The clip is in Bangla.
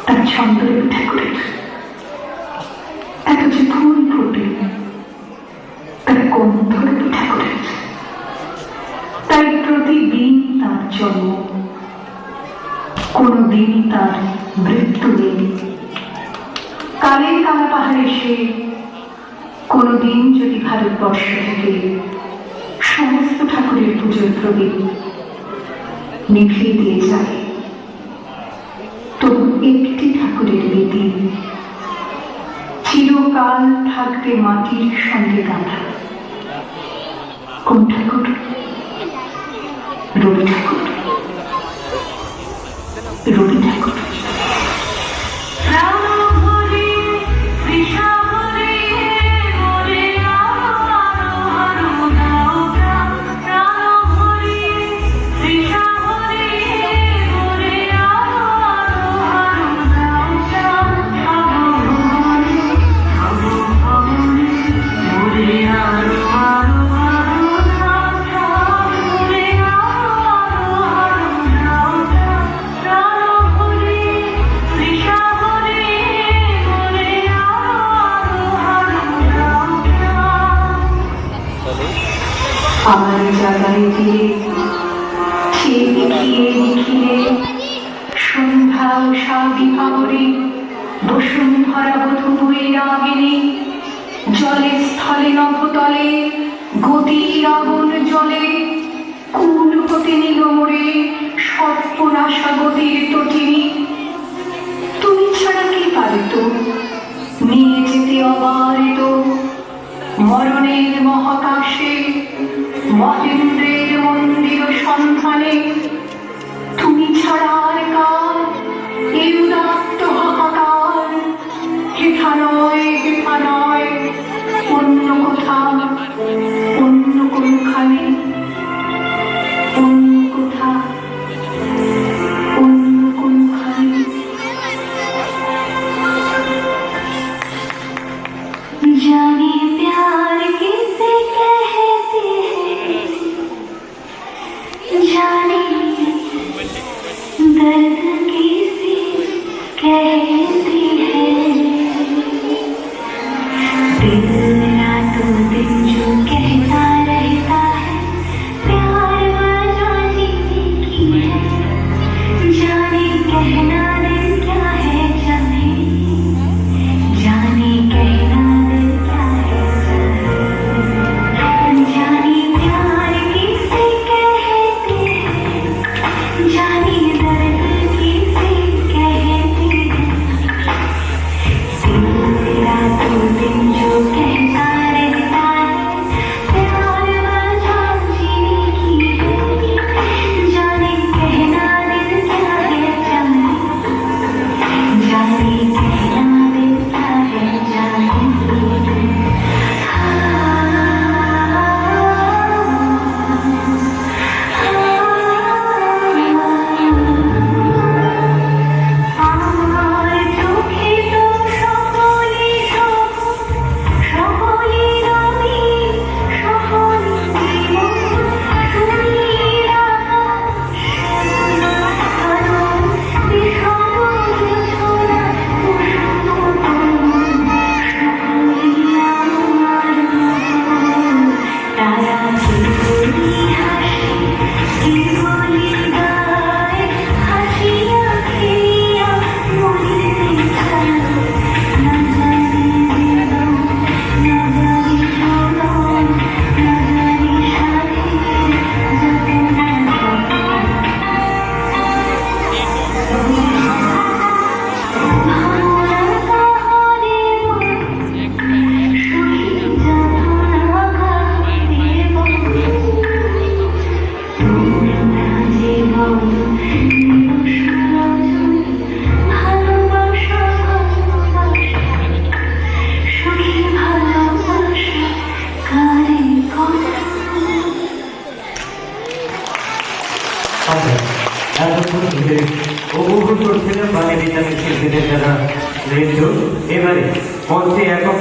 তার ছন্দের ঠাকুরের এত যে ফুল ফোটে তার গন্ধ ঠাকুরের, তাই প্রতিদিন তার জন্ম, কোনদিন তার মৃত্যু নেই। কালের কালা পাহাড়ে সে কোনদিন যদি ভারতবর্ষ থেকে সমস্ত ঠাকুরের পুজোর প্রদীপ নিভিয়ে দিয়ে যায়, তবু একটি ঠাকুরের বেদি চিরকাল থাকবে মাটির সঙ্গে গাঁথা। কোন ঠাকুর? রবি ঠাকুর। রবি ঠাকুর আমার জায়গায় দিয়ে সে লিখিয়ে লিখিয়ে সন্ধ্যা উষা দীপাবলি বসুন্ধরা বধূ বইয়ের আগেনে জলে স্থলে নভতলে গতির আগুন জলে কুল হতে নিল মোড়ে সর্বনাশা গতির তটিনী। তুমি ছাড়া কি পারিত নিয়ে যেতে অবারিত মরণের মহাকাশে মহেন্দ্রের মন্দির সন্ধানে? তুমি ছাড়া আর কার এই উদাত্ত হাহাকার? হেথা নয় হেথা নয়, অন্য কোথাও, অন্য কোনখানে, অন্য কোথা, অন্য কোনখানে। জানি প্যার কিসে कहते हैं, जाने दर्द किसे कहते हैं। दिन रातों दिन जो कहता रहता है प्यार वजह जीने की है। जाने कहना दिल क्या है जाने, जाने कहना এতক্ষণ ধরে উপভোগ করছিলেন বাঙালি জাতির শিল্পীদের যারা নৃত্য। এবারে মঞ্চে একক